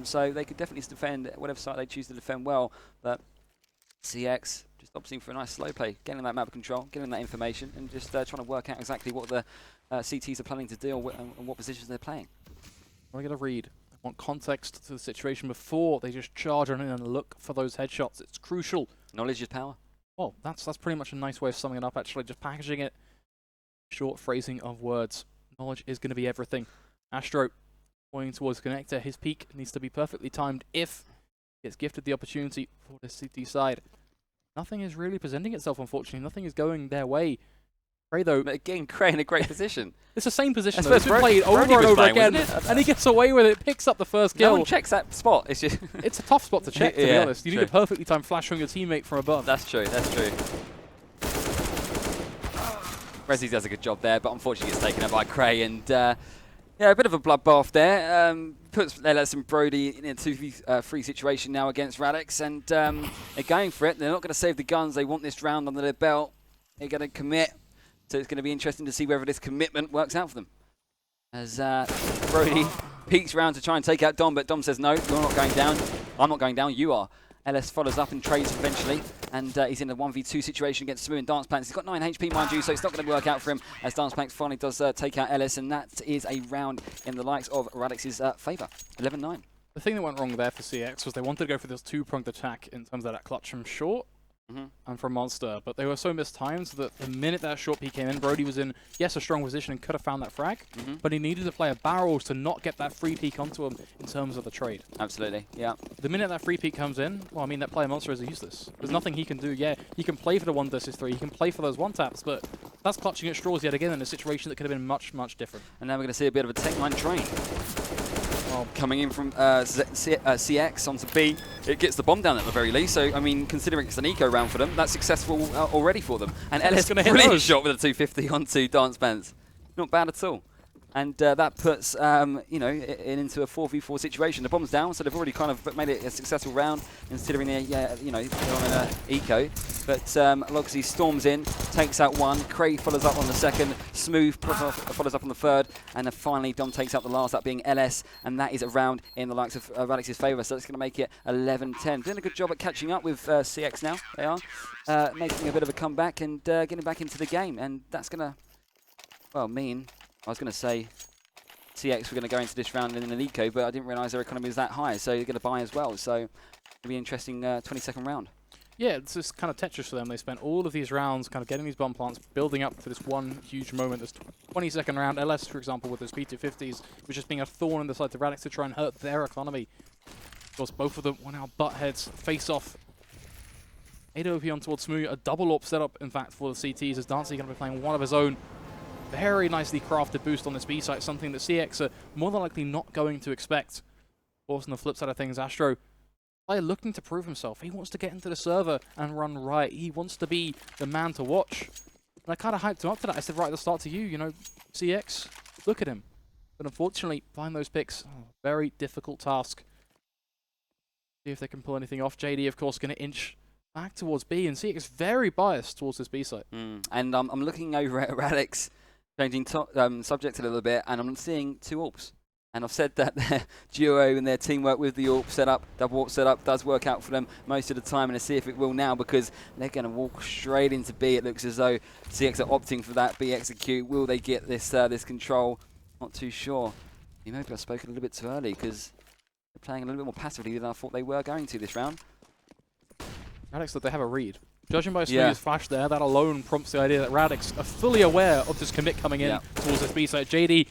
So they could definitely defend whatever side they choose to defend well. But CX just opting for a nice slow play, getting that map control, getting that information, and just trying to work out exactly what the CTs are planning to do and what positions they're playing. I got to read. I want context to the situation before they just charge on in and look for those headshots. It's crucial. Knowledge is power. Well, that's pretty much a nice way of summing it up, actually. Just packaging it. Short phrasing of words. Knowledge is going to be everything. Astro pointing towards connector. His peak needs to be perfectly timed if he gets gifted the opportunity for the CT side. Nothing is really presenting itself, unfortunately. Nothing is going their way. Cray, though. But again, Cray in a great position. It's the same position that's that's been played over and over again, and he gets away with it, picks up the first kill. No one checks that spot. It's just it's a tough spot to check, to be honest. You need a perfectly timed flash from your teammate from above. That's true, that's true. Resi does a good job there, but unfortunately gets taken out by Cray, and Yeah, a bit of a bloodbath there. Puts LS and Brody in a 2v3 situation now against Radix, and they're going for it. They're not going to save the guns. They want this round under their belt. They're going to commit. So it's going to be interesting to see whether this commitment works out for them. As Brody peeks round to try and take out Dom, but Dom says, no, you're not going down. I'm not going down, you are. LS follows up and trades eventually, and he's in a 1v2 situation against Smooth and Dance Planks. He's got 9 HP, mind you, so it's not going to work out for him as Dance Planks finally does take out LS, and that is a round in the likes of Radix's favour. 11-9. The thing that went wrong there for CeX was they wanted to go for this two-pronged attack in terms of that clutch from short and from Monster, but they were so mistimed that the minute that short P came in, Brody was in, yes, a strong position and could have found that frag, but he needed to play a barrels to not get that free peek onto him in terms of the trade. Absolutely, yeah. The minute that free peek comes in, well, I mean, that player Monster is useless. There's nothing he can do. Yeah, he can play for the 1 versus 3, he can play for those one-taps, but that's clutching at straws yet again in a situation that could have been much, much different. And now we're going to see a bit of a tech line train. Well, coming in from CeX onto B, it gets the bomb down at the very least. So, I mean, considering it's an eco round for them, that's successful already for them. And LS brilliant shot with a 250 onto Dance Pants. Not bad at all. And that puts, you know, into a 4v4 situation. The bomb's down, so they've already kind of made it a successful round, considering they, you know, they're on an eco. But Logsy storms in, takes out one. Cray follows up on the second. Smooth follows up on the third. And then finally, Dom takes out the last, that being LS. And that is a round in the likes of Radix's favour. So that's going to make it 11-10. Doing a good job at catching up with CeX now. They are making a bit of a comeback and getting back into the game. And that's going to, well, mean... I was going to say CeX were going to go into this round in an eco, but I didn't realise their economy was that high, so you're going to buy as well. So it'll be an interesting 22nd round. Yeah, it's just kind of Tetris for them. They spent all of these rounds kind of getting these bomb plants, building up for this one huge moment. This 22nd round, LS, for example, with those P250s, was just being a thorn in the side to Radix to try and hurt their economy. Of course, both of them were now butt heads, face off. AWP on towards Smooth, a double AWP setup, in fact, for the CTs, as Dancy going to be playing one of his own. Very nicely crafted boost on this B site, something that CeX are more than likely not going to expect. Of course, on the flip side of things, Astro, player looking to prove himself. He wants to get into the server and run right. He wants to be the man to watch. And I kind of hyped him up to that. I said right at the start to you, you know, CeX, look at him. But unfortunately, find those picks, very difficult task. See if they can pull anything off. JD, of course, going to inch back towards B, and CeX very biased towards this B site. And I'm looking over at Radix, changing subject a little bit, and I'm seeing 2 AWPs. And I've said that their duo and their teamwork with the AWP setup, double AWP setup, does work out for them most of the time, and let's see if it will now, because they're going to walk straight into B. It looks as though CeX are opting for that B execute. Will they get this this control? Not too sure. Maybe I've spoken a little bit too early, because they're playing a little bit more passively than I thought they were going to this round. Radix, that they have a read. Judging by Smooth's flash there, that alone prompts the idea that Radix are fully aware of this commit coming in towards this B site. JD,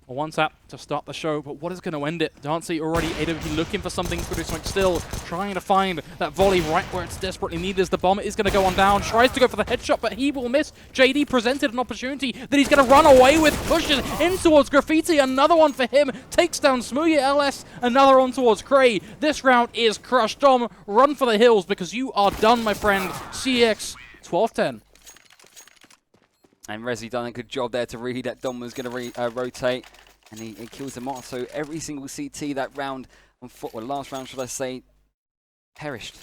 a one tap to start the show, but what is going to end it? Dancy already AWP looking for something for this one, still trying to find that volley right where it's desperately needed as the bomb is going to go on down. Tries to go for the headshot, but he will miss. JD presented an opportunity that he's going to run away with, pushes in towards Graffiti, another one for him, takes down Smoothie LS, another on towards Cray. This round is crushed. Dom, run for the hills because you are done, my friend. CeX, 12-10. And Resi done a good job there to read that Dom was going to rotate, and he kills them off. So every single CT that round, well, last round should I say, perished.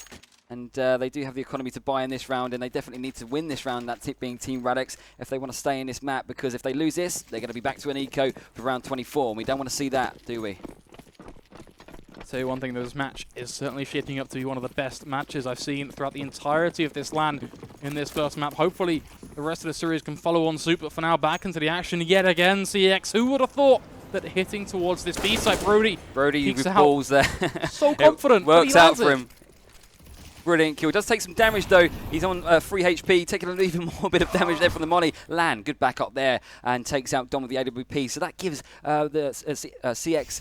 And they do have the economy to buy in this round, and they definitely need to win this round, that tip being Team Radix, if they want to stay in this map, because if they lose this, they're going to be back to an eco for round 24, and we don't want to see that, do we? I'll tell you one thing, this match is certainly shaping up to be one of the best matches I've seen throughout the entirety of this LAN in this first map. Hopefully, the rest of the series can follow on suit, but for now, back into the action yet again. CeX, who would have thought that hitting towards this B site, Brody with balls there. So confident. Works out for him. Brilliant kill. Does take some damage though. He's on 3 HP, taking an even more bit of damage there from the molly. Lan, good backup there, and takes out Dom with the AWP. So that gives the CeX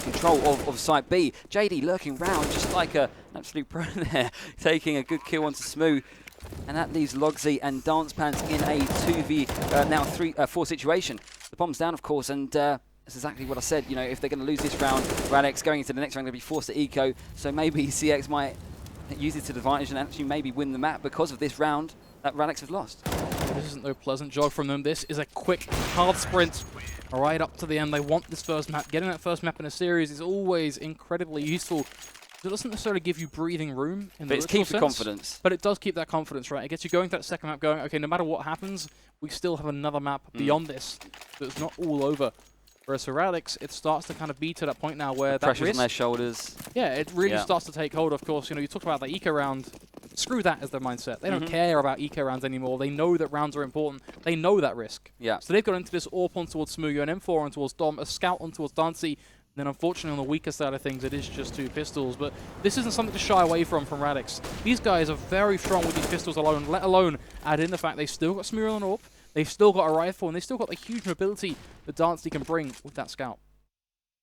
control of site B. JD lurking round just like an absolute pro there, taking a good kill onto Smooth. And that leaves Logsy and Dance Pants in a 2v, now 4 situation. The bomb's down, of course, and that's exactly what I said. You know, if they're going to lose this round, Radix going into the next round going to be forced to eco. So maybe CeX might use it to the advantage and actually maybe win the map because of this round that Radix have lost. This isn't no pleasant jog from them. This is a quick, hard sprint right up to the end. They want this first map. Getting that first map in a series is always incredibly useful. It doesn't necessarily give you breathing room in the literal sense. But it keeps the confidence. But it does keep that confidence, right? It gets you going to that second map going, okay, no matter what happens, we still have another map beyond this. So it's not all over. Whereas for Radix, it starts to kind of be to that point now where that pressure's risk, on their shoulders. Yeah, it really starts to take hold. Of course, you know, you talked about the eco round. Screw that as their mindset. They don't care about eco rounds anymore. They know that rounds are important. They know that risk. Yeah. So they've got into this AWP on towards Smoogo, an M4 on towards Dom, a Scout on towards Dancy. Then unfortunately on the weaker side of things, it is just 2 pistols. But this isn't something to shy away from Radix. These guys are very strong with these pistols alone, let alone add in the fact they've still got Smoogo on AWP, they've still got a rifle, and they've still got the huge mobility that Dancy can bring with that Scout.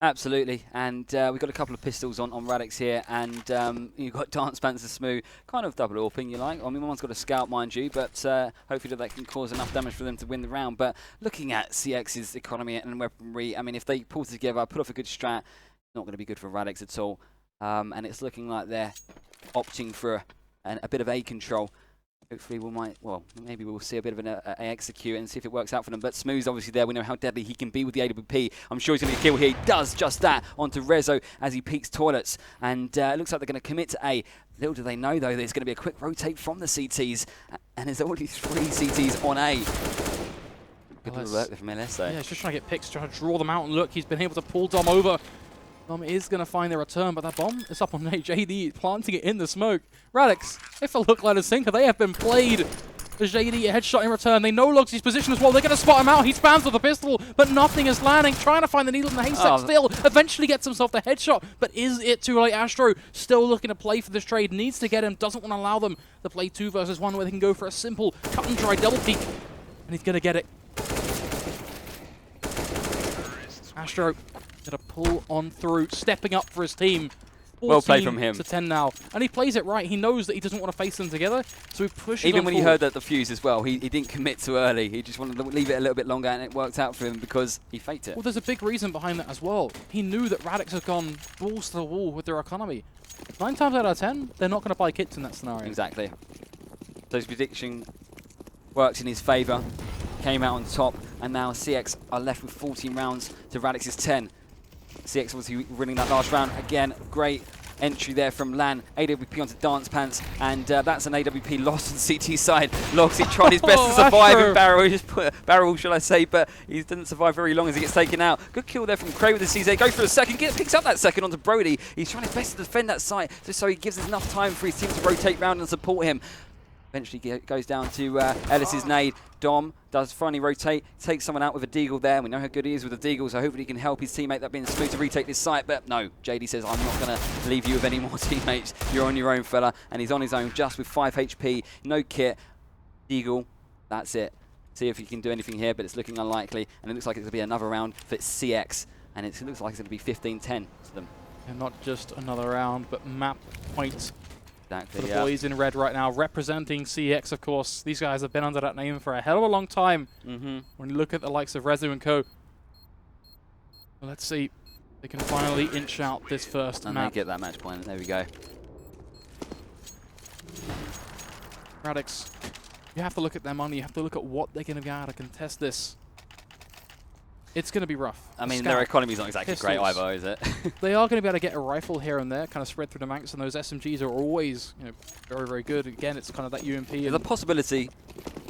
Absolutely, and we've got a couple of pistols on Radix here, and you've got Dance Pants and Smooth, kind of double AWPing, you like. I mean, one's got a Scout, mind you, but hopefully that can cause enough damage for them to win the round. But looking at CX's economy and weaponry, I mean, if they pull together, put off a good strat, not going to be good for Radix at all. And it's looking like they're opting for a bit of A control. Hopefully maybe we'll see a bit of an A execute and see if it works out for them. But Smooth's obviously there. We know how deadly he can be with the AWP. I'm sure he's going to get a kill here. He does just that onto Rezo as he peeks toilets. And it looks like they're going to commit to A. Little do they know, though, that it's going to be a quick rotate from the CTs. And there's already 3 CTs on A. Good little work there from LS, though. Yeah, he's just trying to get picks, trying to draw them out. And look, he's been able to pull Dom over. Dom is going to find their return, but that bomb is up on JD, planting it in the smoke. Radix, if a look like a sinker, they have been played. The JD a headshot in return. They know Logs' position as well. They're going to spot him out. He spams with a pistol, but nothing is landing. Trying to find the needle in the haystack still. Eventually gets himself the headshot, but is it too late? Astro still looking to play for this trade. Needs to get him. Doesn't want to allow them to play 2 versus 1 where they can go for a simple cut and dry double peek. And he's going to get it. Astro going to pull on through, stepping up for his team. Well played from him. To 10 now. And he plays it right. He knows that he doesn't want to face them together, so he pushes Even when forward. he heard that the fuse as well, he didn't commit too early. He just wanted to leave it a little bit longer, and it worked out for him because he faked it. Well, there's a big reason behind that as well. He knew that Radix has gone balls to the wall with their economy. 9 times out of 10, they're not going to buy kits in that scenario. Exactly. So his prediction worked in his favour. Came out on top, and now CX are left with 14 rounds to Radix's 10. CX obviously winning that last round. Again, great entry there from Lan. AWP onto Dance Pants, and that's an AWP loss on CT side. Logs, he tried his best to survive in barrel. He just put barrel, shall I say, but he didn't survive very long as he gets taken out. Good kill there from Cray with the CZ. Goes for a second, picks up that second onto Brody. He's trying his best to defend that site, just so he gives us enough time for his team to rotate round and support him. Eventually goes down to Ellis's nade. Dom does finally rotate, takes someone out with a deagle there. We know how good he is with a deagle, so hopefully he can help his teammate that being Smooth to retake this site. But no, JD says, I'm not going to leave you with any more teammates. You're on your own, fella. And he's on his own just with 5 HP, no kit. Deagle, that's it. See if he can do anything here, but it's looking unlikely. And it looks like it's going to be another round for CX. And it looks like it's going to be 15-10 to them. And not just another round, but map point. Exactly, for the boys in red right now, representing CX, of course. These guys have been under that name for a hell of a long time. When you look at the likes of Rezu and co. Well, let's see. They can finally inch out this first map. And they get that match point. There we go. Radix, you have to look at their money. You have to look at what they're going to get to contest this. It's going to be rough. I mean, their economy's not exactly great either, is it? They are going to be able to get a rifle here and there, kind of spread through the ranks, and those SMGs are always, you know, very, very good. Again, it's kind of that UMP. There's a possibility,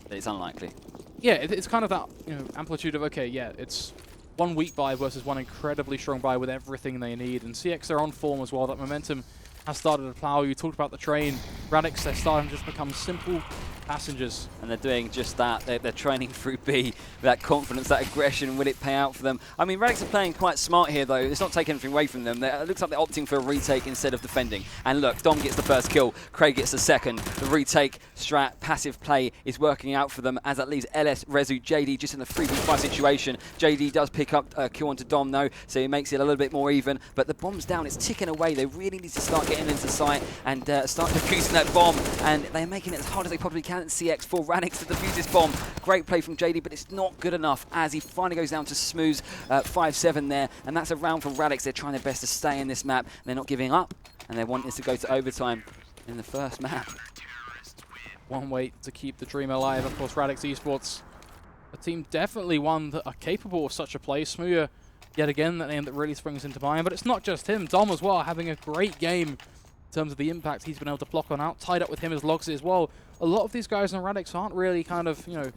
but it's unlikely. Yeah, it's kind of that, you know, amplitude of, okay, yeah, it's one weak buy versus one incredibly strong buy with everything they need. And CX, they're on form as well. That momentum has started to plow. You talked about the train. Radix, they're starting to just become simple passengers. And they're doing just that. They're training through B. That confidence, that aggression, will it pay out for them? I mean, Radix are playing quite smart here, though. It's not taking anything away from them. It looks like they're opting for a retake instead of defending. And look, Dom gets the first kill. Craig gets the second. The retake strat, passive play is working out for them, as that leaves LS, Rezu, JD just in the 3v5 situation. JD does pick up a kill onto Dom, though, so he makes it a little bit more even. But the bomb's down. It's ticking away. They really need to start getting into sight and start defusing that bomb. And they're making it as hard as they probably can at CX for Radix to defuse this bomb. Great play from JD, but it's not good enough as he finally goes down to Smooth 5-7 there. And that's a round for Radix. They're trying their best to stay in this map. They're not giving up, and they want this to go to overtime in the first map. one way to keep the dream alive. Of course, Radix Esports, a team definitely one that are capable of such a play. Smooya, yet again, that name that really springs into mind. But it's not just him. Dom as well, having a great game in terms of the impact he's been able to block on out. Tied up with him as Logsy as well. A lot of these guys on Radix aren't really kind of, you're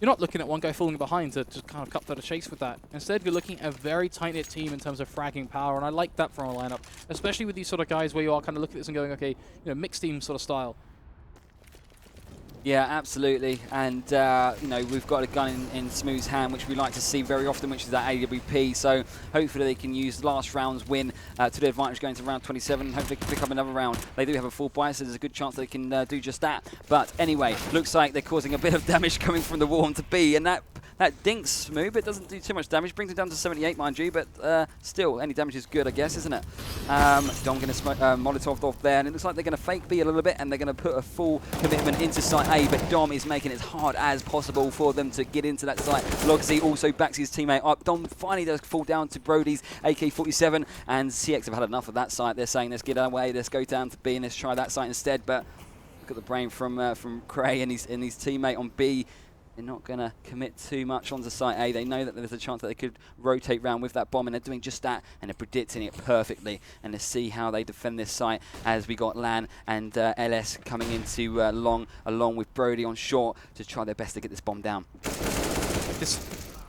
not looking at one guy falling behind to just kind of cut to the chase with that. Instead, you're looking at a very tight-knit team in terms of fragging power, and I like that from a lineup, especially with these sort of guys where you are kind of looking at this and going, okay, mixed team sort of style. Yeah, absolutely. And, we've got a gun in Smooth's hand, which we like to see very often, which is that AWP. So hopefully they can use last round's win to their advantage going to round 27. Hopefully they can pick up another round. They do have a full buy, so there's a good chance they can do just that. But anyway, looks like they're causing a bit of damage coming from the wall onto B, and that dinks Smooth, but doesn't do too much damage. Brings it down to 78, mind you, but still, any damage is good, I guess, isn't it? Dom going to Molotov off there, and it looks like they're going to fake B a little bit, and they're going to put a full commitment into site A, but Dom is making it as hard as possible for them to get into that site. Logsy also backs his teammate up. Dom finally does fall down to Brody's AK-47, and CeX have had enough of that site. They're saying, let's get away, let's go down to B, and let's try that site instead, but look at the brain from Cray and his teammate on B. They're not going to commit too much onto site A. They know that there's a chance that they could rotate round with that bomb, and they're doing just that, and they're predicting it perfectly. And let's see how they defend this site as we got Lan and LS coming into long, along with Brody on short to try their best to get this bomb down.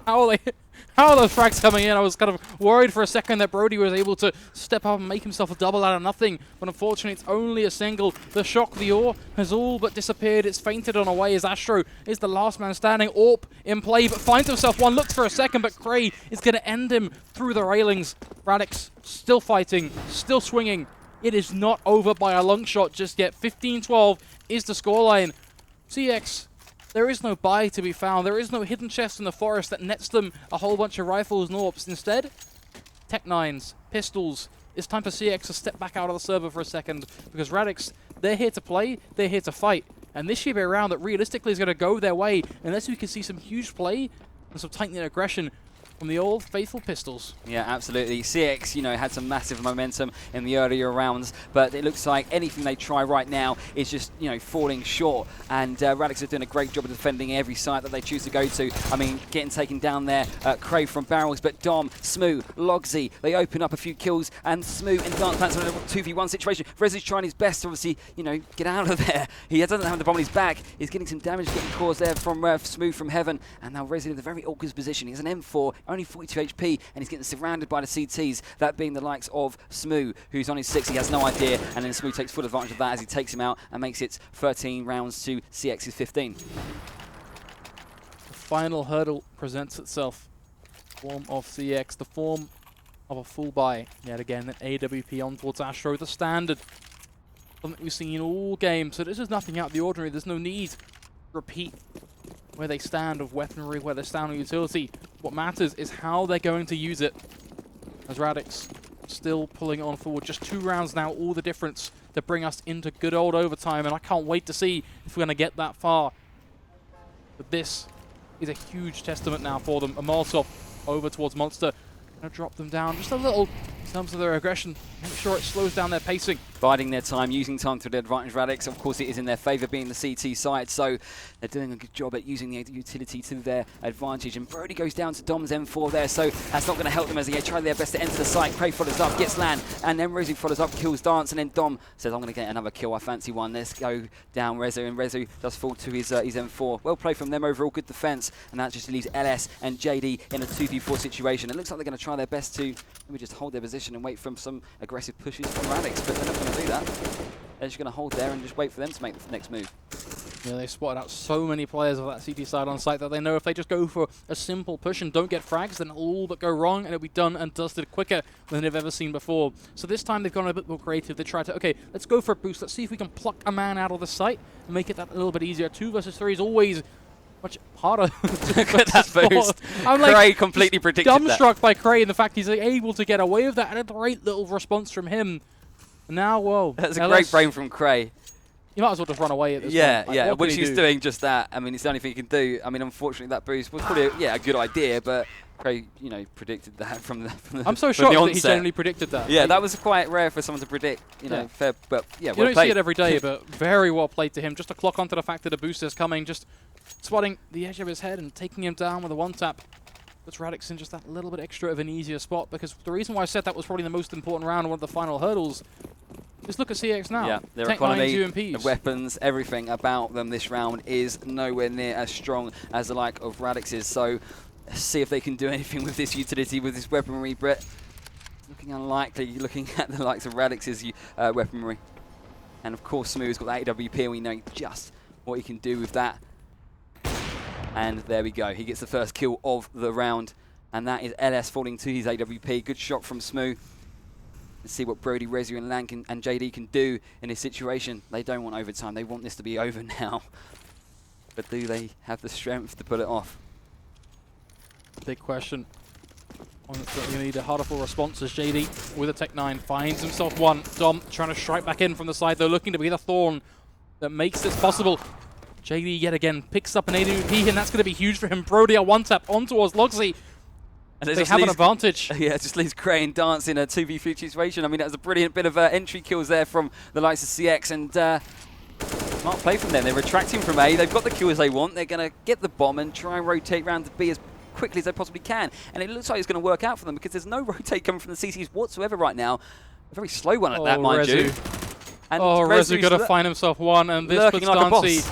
How are those frags coming in? I was kind of worried for a second that Brody was able to step up and make himself a double out of nothing, but unfortunately it's only a single. The shock, the ore has all but disappeared. It's fainted on away as Astro is the last man standing. Orp in play, but finds himself one. Looks for a second, but Cray is going to end him through the railings. Radix still fighting, still swinging. It is not over by a long shot just yet. 15-12 is the scoreline. CeX, there is no buy to be found. There is no hidden chest in the forest that nets them a whole bunch of rifles and AWPs. Instead, Tech 9s, pistols. It's time for CeX to step back out of the server for a second, because Radix, they're here to play, they're here to fight. And this should be a round that realistically is going to go their way, unless we can see some huge play and some tight-knit aggression from the old faithful pistols. Yeah, absolutely. CeX, had some massive momentum in the earlier rounds, but it looks like anything they try right now is just, falling short. And Radix are doing a great job of defending every site that they choose to go to. I mean, getting taken down there, Cray from barrels, but Dom, Smooth, Logsy, they open up a few kills, and Smooth in Dance Pants in a 2v1 situation. Rezu's trying his best to obviously, get out of there. He doesn't have the bomb on his back. He's getting some damage getting caused there from Smooth from Heaven, and now Rezu in a very awkward position. He has an M4, only 42 HP, and he's getting surrounded by the CTs, that being the likes of Smooth, who's on his 6. He has no idea, and then Smooth takes full advantage of that as he takes him out and makes it 13 rounds to CX's 15. The final hurdle presents itself. Form of CeX, the form of a full buy. Yet again, an AWP on towards Astro, the standard. Something we've seen all game, so this is nothing out of the ordinary. There's no need to repeat where they stand of weaponry, where they stand on utility. What matters is how they're going to use it. As Radix still pulling on forward. Just 2 rounds now, all the difference to bring us into good old overtime, and I can't wait to see if we're going to get that far. But this is a huge testament now for them. A Molotov over towards Monster. Going to drop them down just a little in terms of their aggression. Make sure it slows down their pacing. Biding their time, using time to their advantage. Radix, of course, it is in their favour being the CT side, so they're doing a good job at using the utility to their advantage. And Brody goes down to Dom's M4 there, so that's not going to help them as they try their best to enter the site. Cray follows up, gets Lan, and then Rezu follows up, kills Dance, and then Dom says, I'm going to get another kill, I fancy one. Let's go down Rezu, and Rezu does fall to his M4. Well played from them overall, good defence, and that just leaves LS and JD in a 2v4 situation. It looks like they're going to try their best to maybe just hold their position and wait for some aggressive pushes from Radix, but they're not going to do that. They're just going to hold there and just wait for them to make the next move. Yeah, they spotted out so many players of that CT side on site that they know if they just go for a simple push and don't get frags, then it'll all but go wrong, and it'll be done and dusted quicker than they've ever seen before. So this time they've gone a bit more creative. They tried to, okay, let's go for a boost. Let's see if we can pluck a man out of the site and make it that a little bit easier. 2 versus 3 is always much harder to get that boost. I'm Cray like, completely predicted that. Dumbstruck by Cray and the fact he's able to get away with that, and a great little response from him. Now, whoa. That's a great brain from Cray. You might as well just run away at this point. Yeah, which he's doing just that. I mean, it's the only thing he can do. I mean, unfortunately, that boost was probably a good idea, but Craig, you know, predicted that from the I'm so from the shocked that he onset. genuinely predicted that. Yeah, that was quite rare for someone to predict, you know, fair, but yeah, You well don't played. see it every day, but very well played to him. Just to clock onto the fact that a boost is coming, just spotting the edge of his head and taking him down with a one-tap. Puts Radix in just that little bit extra of an easier spot, because the reason why I said that was probably the most important round and one of the final hurdles. Just look at CeX now. Yeah, their Tech economy, nines, the UMPs. weapons, everything about them this round is nowhere near as strong as the like of Radix's. So let's see if they can do anything with this utility, with this weaponry, Brett. Looking unlikely, looking at the likes of Radix's weaponry. And of course, Smooth's got that AWP, and we know just what he can do with that. And there we go. He gets the first kill of the round. And that is LS falling to his AWP. Good shot from Smooth. Let's see what Brody, Rezu, and Lank and JD can do in this situation. They don't want overtime. They want this to be over now. But do they have the strength to pull it off? Big question. One that's going to need a harder for response as JD with a Tech 9 finds himself one. Dom trying to strike back in from the side, though, looking to be the thorn that makes this possible. JD yet again picks up an AWP, and that's going to be huge for him. Brody a one-tap on towards Logsy. And They have an advantage. Yeah, it just leaves Gray and Dance in a 2v3 situation. I mean, that was a brilliant bit of entry kills there from the likes of CeX, and smart play from them. They're retracting from A. They've got the kills they want. They're going to get the bomb and try and rotate round to B as quickly as they possibly can. And it looks like it's going to work out for them, because there's no rotate coming from the CCs whatsoever right now. A very slow one at that, mind you. And Rezu got to find himself one, and this puts like Dancy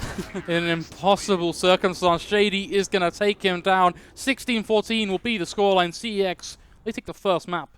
in an impossible circumstance. JD is going to take him down. 16-14 will be the scoreline. CeX, they take the first map.